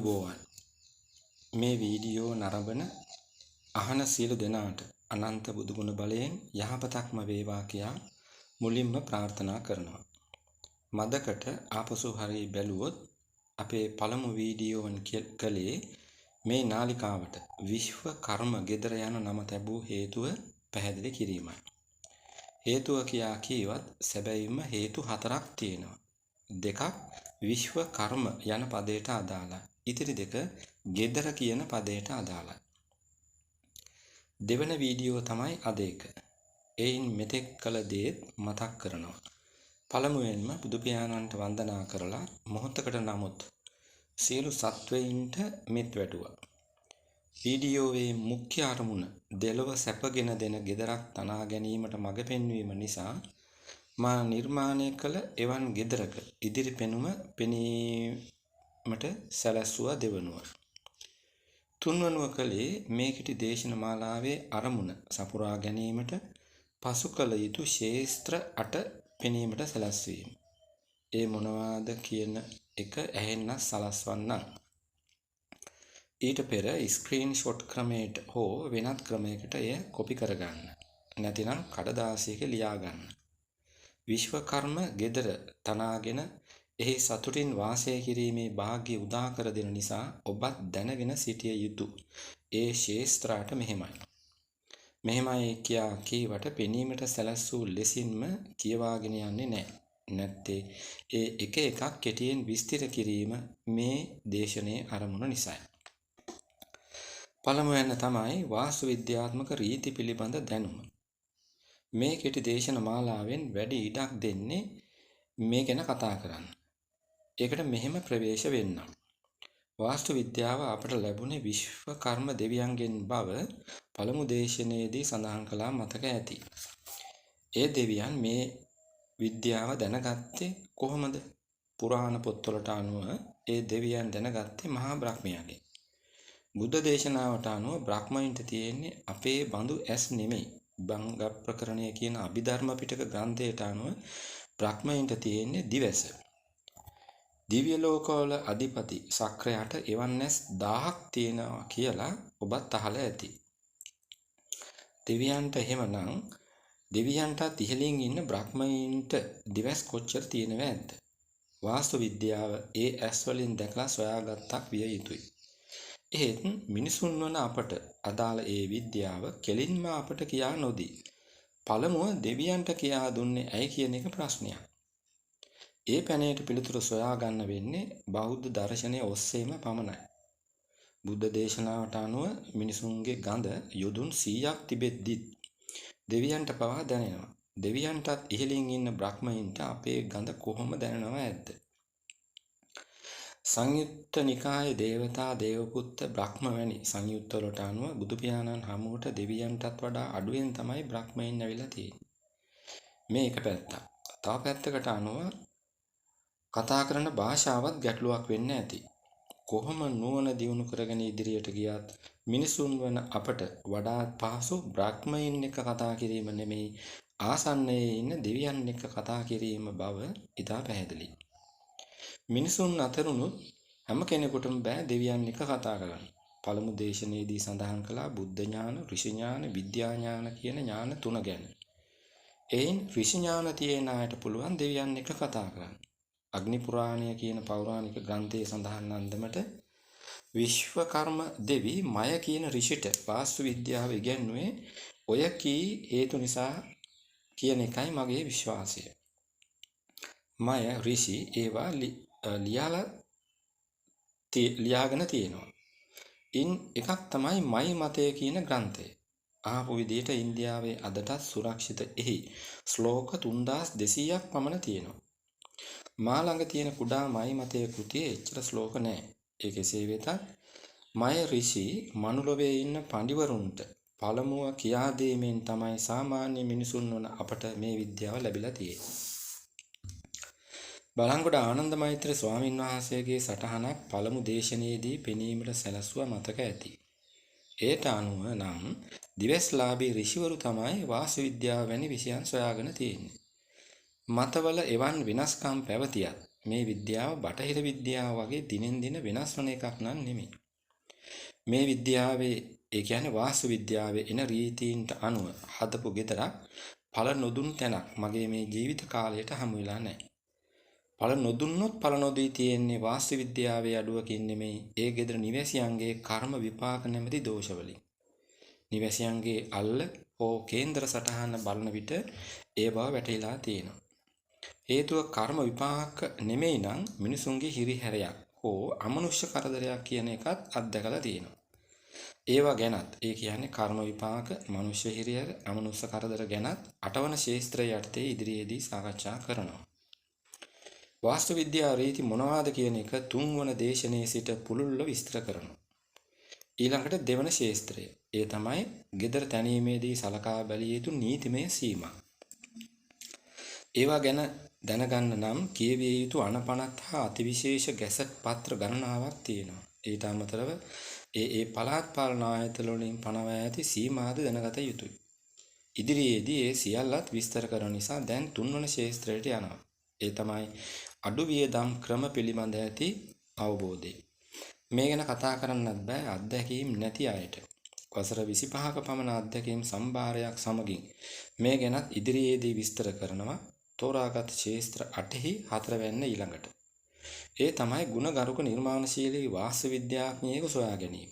ආයුබෝවන් මේ වීඩියෝ නරඹන අහන සියලු දෙනාට අනන්ත බුදුගුණ බලයෙන් යහපතක්ම වේවා කියා මුලින්ම ප්‍රාර්ථනා කරනවා. මදකට ආපසු හරි බැලුවොත් අපේ පළමු වීඩියෝවන් කළේ මේ නාලිකාවට විශ්ව කර්ම ගෙදර යන නම තැබූ හේතුව පැහැදිලි කිරීමයි. හේතුව කියා කීවත් සැබැවින්ම හේතු හතරක් තියෙනවා. දෙකක් විශ්ව කර්ම යන පදයට අදාළයි. ඉතිරි දෙක ගෙදර කියන පදයට අදාළයි. දෙවන වීඩියෝ තමයි අද එක. එයින් මෙතෙක් කළ දේත් මතක් කරනවා. පළමුවෙන්ම බුදු පියාණන්ට වන්දනා කරලා මොහොතකට නමුත් සියලු සත්වයින්ට මෙත් වැටුවා. වීඩියෝවේ මුඛ්‍ය අරමුණ දෙලොව සැපගෙන දෙන ගෙදරක් තනා ගැනීමට මඟ පෙන්වීම නිසා මා නිර්මාණය කළ එවන් ගෙදරක ඉදිරි පෙනුම පෙනීමට සැලැස්සුවා දෙවනුව. තුන්වනුව කළේ මේ කෙටි දේශන මාලාවේ අරමුණ සපුරා ගැනීමට පසු කළ යුතු ශේස්ත්‍ර 8 පෙනීමට සැලැස්වීම. ඒ මොනවාද කියන එක ඇහෙන්න සලස්වන්නම්. ඊට පෙර ස්ක්‍රීන් ෂොට් ක්‍රමයට හෝ වෙනත් ක්‍රමයකට එය කොපි කරගන්න. නැතිනම් කඩදාසියක ලියා ගන්න. විශ්වකර්ම ගෙදර තනාගෙන එහි සතුටින් වාසය කිරීමේ වාග්ය උදා කර දෙන නිසා ඔබත් දැනගෙන සිටිය යුතු ඒ ශේස්ත්‍රාට මෙහෙමයි. මෙහෙමයි කියා කීවට පෙනීමට සැලැස්සූ ලෙසින්ම කියවාගෙන යන්නේ නැහැ. නැත්තේ ඒ එක එකක් කෙටියෙන් විස්තර කිරීම මේ දේශනයේ අරමුණ නිසායි. පළමුවෙන් තමයි වාස්තු විද්‍යාත්මක රීති පිළිබඳ දැනුම. මේ කෙටි දේශන මාලාවෙන් වැඩි ඉඩක් දෙන්නේ මේ ගැන කතා කරන්න. ඒකට මෙහෙම ප්‍රවේශ වෙන්නම්. වාස්තු විද්‍යාව අපට ලැබුණේ විශ්වකර්ම දෙවියන්ගෙන් බව පළමු දේශනාවේදී සඳහන් කළා මතක ඇති. ඒ දෙවියන් මේ විද්‍යාව දැනගත්තේ කොහොමද? පුරාණ පොත්වලට අනුව ඒ දෙවියන් දැනගත්තේ මහා බ්‍රහ්මයාගෙන්. බුද්ධ දේශනාවට අනුව බ්‍රහ්මයින්ට තියෙන්නේ අපේ බඳු ඇස් නෙමෙයි. භංග ප්‍රකරණය කියන අභිධර්ම පිටක ග්‍රන්ථයට අනුව බ්‍රහ්මයින්ට තියෙන්නේ දිවැස. දිව්‍ය ලෝකවල අධිපති සක්‍රයාට එවන් ඇස් 1000ක් තියෙනවා කියලා ඔබත් අහලා ඇති. දෙවියන්ට එහෙමනම් දෙවියන්ටත් ඉහළින් ඉන්න බ්‍රහ්මයින්ට දිවැස් කොච්චර තියෙනවද? වාස්තු විද්‍යාව ඒ ඇස් වලින් දැකලා සොයාගත්තක් විය යුතුයි. එහෙත් මිනිසුන් වන අපට අදාළ ඒ විද්‍යාව කෙලින්ම අපට කියා නොදී පළමුව දෙවියන්ට කියා දුන්නේ ඇයි කියන එක ප්‍රශ්නයක්. ඒ පැනයට පිළිතුරු සොයා ගන්න වෙන්නේ බෞද්ධ දර්ශනය ඔස්සේම පමණයි. බුද්ධ දේශනාවට අනුව මිනිසුන්ගේ ගඳ යොදුන් 100ක් තිබෙද්දිත් දෙවියන්ට පවා දැනෙනවා. දෙවියන්ටත් ඉහළින් ඉන්න බ්‍රහ්මයින්ට අපේ ගඳ කොහොම දැනෙනව ඇද්ද? සංයුත්ත නිකායේ දේවතා දේවපුත්ත බ්‍රහ්ම වැනි සංයුත්ත වලට අනුව බුදු පියාණන් හමුවට දෙවියන්ටත් වඩා අඩුවෙන් තමයි බ්‍රහ්මයින් ඇවිල්ලා තියෙන්නේ. මේ එක පැත්තක්. තව පැත්තකට අනුව කතා කරන භාෂාවත් ගැටලුවක් වෙන්න ඇති. කොහොම නුවණ දියුණු කරගෙන ඉදිරියට ගියත් මිනිසුන් වන අපට වඩාත් පහසු බ්‍රහ්මයින් එක්ක කතා කිරීම නෙමෙයි ආසන්නයේ ඉන්න දෙවියන් එක්ක කතා කිරීම බව ඉතා පැහැදිලියි. මිනිසුන් අතරුණුත් හැම කෙනෙකුටම බෑ දෙවියන් එක්ක කතා කරන්න. පළමු දේශනාවේදී සඳහන් කළා බුද්ධ ඥාන, ඍෂි ඥාන, විද්‍යා ඥාන කියන ඥාන තුන ගැන. එයින් ඍෂි ඥාන තියෙන අයට පුළුවන් දෙවියන් එක්ක කතා කරන්න. අග්නි පුරාණය කියන පෞරාණික ග්‍රන්ථයේ සඳහන් අන්දමට විශ්වකර්ම දෙවි මය කියන ඍෂිට වාස්තු විද්‍යාව ඉගෙනුවේ ඔය කී හේතු නිසා කියන එකයි මගේ විශ්වාසය. මය ඍෂි ඒවා ලියාගෙන තියෙනවා. ඉන් එකක් තමයි මයි මතය කියන ග්‍රන්ථය. ආපු විදිහට ඉන්දියාවේ අදටත් සුරක්ෂිත එහි ශ්ලෝක 3200ක් පමණ තියෙනවා. මා ළඟ තියෙන කුඩා මයි මතය කෘතියේ එච්චර ශ්ලෝක නැහැ. ඒ කෙසේ වෙතත් මය ඍෂි මනුලොවේ ඉන්න පඬිවරුන්ට පළමුව කියා දීමෙන් තමයි සාමාන්‍ය මිනිසුන් වන අපට මේ විද්‍යාව ලැබිලා තියෙන්නේ. බලංගොඩ ආනන්ද මෛත්‍රී ස්වාමින් වහන්සේගේ සටහනක් පළමු දේශනාවේදී පෙනීමට සැලසුවා මතක ඇති. ඒට අනුව නම් දිවස්ලාභී ඍෂිවරු තමයි වාස්තු විද්‍යාව වැනි විෂයන් සොයාගෙන තියෙන්නේ. මතවල එවන් වෙනස්කම් පැවතියත් මේ විද්‍යාව බටහිර විද්‍යාව වගේ දිනෙන් දින වෙනස් වන එකක් නන් නෙමෙයි. මේ විද්‍යාවේ ඒ කියන්නේ වාස්තු විද්‍යාවේ එන රීතීන්ට අනුව හදපු ගෙදරක් පළ නොදුන් තැනක් මගේ මේ ජීවිත කාලයට හමු වෙලා නැහැ. පළ නොදුන්නොත් පළ නොදී තියෙන්නේ වාස්තු විද්‍යාවේ අඩුවකින් නෙමෙයි ඒ ගෙදර නිවැසියන්ගේ කර්ම විපාක නැමැති දෝෂවලින්. නිවැසියන්ගේ අල්ල හෝ කේන්දර සටහන බලන විට ඒ බව වැටහිලා තියෙනවා. හේතුව කර්ම විපාක නෙමෙයි නම් මිනිසුන්ගේ හිරිහැරයක් හෝ අමනුෂ්‍ය කරදරයක් කියන එකත් අත්දැකලා තියෙනවා. ඒවා ගැනත් ඒ කියන්නේ කර්ම විපාක, මනුෂ්‍ය හිරිහැර, අමනුෂ්‍ය කරදර ගැනත් අටවන ශාස්ත්‍රය යටතේ ඉදිරියේදී සාකච්ඡා කරනවා. වාස්තු විද්‍යා රීති මොනවාද කියන එක තුන්වන දේශනයේ සිට පුළුල්ව විස්තර කරනවා. ඊළඟට දෙවන ශාස්ත්‍රය. ඒ තමයි ගෙදර තැනීමේදී සලකා බැලිය යුතු නීතිමය සීමා. ඒවා ගැන දැනගන්න නම් කියවිය යුතු අනපනත් හා අතිවිශේෂ ගැසට් පත්‍ර ගණනාවක් තියෙනවා. ඊට අමතරව ඒ පළාත් පාලන ආයතන වලින් පනවා ඇති සීමාද දැනගත යුතුයි. ඉදිරියේදී ඒ සියල්ලත් විස්තර කරන නිසා දැන් තුන්වන ශාස්ත්‍රයට යනවා. ඒ තමයි අඩු වියදම් ක්‍රම පිළිබඳ ඇති අවබෝධය. මේ ගැන කතා කරන්නත් බෑ අත්දැකීම් නැති අයට. වසර 25ක පමණ අත්දැකීම් සම්භාරයක් සමගින් මේ ගැනත් ඉදිරියේදී විස්තර කරනවා. තෝරාගත් ශාස්ත්‍ර 8හි 4 වෙන්න ඊළඟට. ඒ තමයි ගුණගරුක නිර්මාණශීලී වාස්තු විද්‍යාඥයෙකු සොයා ගැනීම.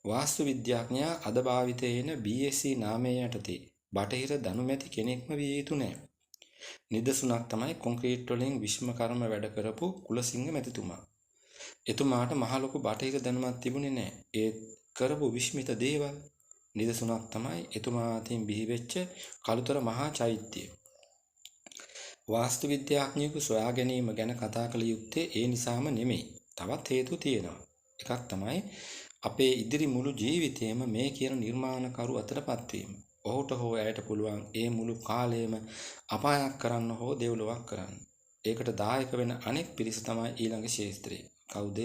වාස්තු විද්‍යාඥයා අද භාවිතයේ එන BSc නාමය යටතේ බටහිර දනුමැති කෙනෙක්ම විය යුතු නෑ. නිදසුනක් තමයි කොන්ක්‍රීට් වලින් විශ්ම කර්ම වැඩ කරපු කුලසිංහ මැතිතුමා. එතුමාට මහ ලොකු බටහිර දැනුමක් තිබුණේ නෑ. ඒ කරපු විශ්මිත දේවල් නිදසුනක් තමයි එතුමා අතින් බිහිවෙච්ච කළුතර මහා චෛත්‍යය. වාස්තු විද්‍යාඥයෙකු සොයා ගැනීම ගැන කතා කළ යුත්තේ ඒ නිසාම නෙමෙයි. තවත් හේතු තියෙනවා. එකක් තමයි අපේ ඉදිරි මුළු ජීවිතේම මේ කියන නිර්මාණකරු අතරපත් වීම. ඔහුට හෝ ඇයට පුළුවන් ඒ මුළු කාලයම අපායක් කරන්න හෝ දෙව්ලොවක් කරන්න. ඒකට දායක වෙන අනෙක් පිරිස තමයි ඊළඟ ශාස්ත්‍රය. කවුද?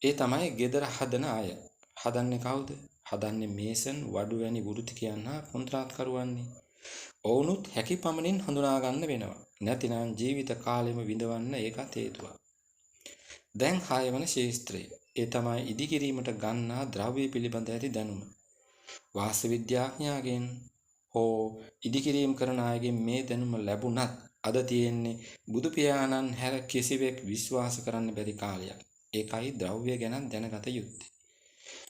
ඒ තමයි ගෙදර හදන අය. හදන්නේ කවුද? හදන්නේ මේසන්, වඩු වැනි වෘත්තිකයන් හා කොන්ත්‍රාත්කරුවන්නේ. ඔවුනුත් හැකි පමණින් හඳුනා ගන්න වෙනවා. නැතිනම් ජීවිත කාලෙම විඳවන්න ඒකත් හේතුවක්. දැන් 6 වන ශාස්ත්‍රය. ඒ තමයි ඉදිකිරීමට ගන්නා ද්‍රව්‍ය පිළිබඳ ඇති දැනුම. වාස්තු විද්‍යාඥයාගෙන් හෝ ඉදිකිරීම කරන අයගෙන් මේ දැනුම ලැබුණත් අද තියෙන්නේ බුදු පියාණන් හැර කිසිවෙක් විශ්වාස කරන්න බැරි කාලයක්. ඒකයි ද්‍රව්‍ය ගැන දැනගත යුත්තේ.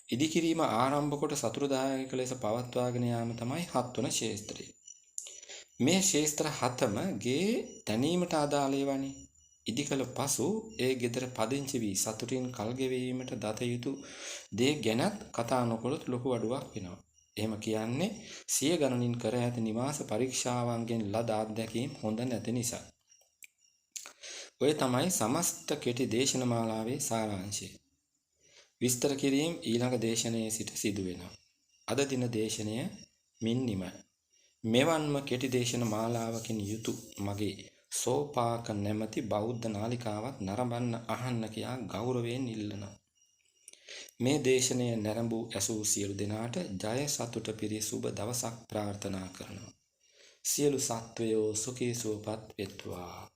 ඉදිකිරීම ආරම්භ කොට සතුරුදායක ලෙස පවත්වාගෙන යාම තමයි 7 වන ශාස්ත්‍රය. මේ ශාස්ත්‍ර 7ම ගේ තැනීමට අදාළ ඒවානේ. ඉදිකල පසු ඒ ගෙදර පදිංචි වී සතුටින් කල් ගෙවීමට දත යුතු දේ ගැනත් කතා නොකළොත් ලොකු අඩුවක් වෙනවා. එහෙම කියන්නේ සිය ගණනින් කර ඇති නිවාස පරීක්ෂාවන්ගෙන් ලද අත්දැකීම් හොඳ නැති නිසා. ඔය තමයි සමස්ත කෙටි දේශනමාලාවේ සාරාංශය. විස්තර කිරීම ඊළඟ දේශනයේ සිට සිදු වෙනවා. අද දින දේශනය මින් නිමයි. මෙවන්ම කෙටි දේශන මාලාවකින් යුතු මගේ සෝපාක නැමැති බෞද්ධ නාලිකාවක් නරඹන්න අහන්න කියා ගෞරවයෙන් ඉල්ලනවා. මේ දේශනය නැරඹූ ඇසූ සියලු දෙනාට ජය සතුට පිරි සුබ දවසක් ප්‍රාර්ථනා කරනවා. සියලු සත්වයෝ සුඛී සුවපත් වෙත්වා.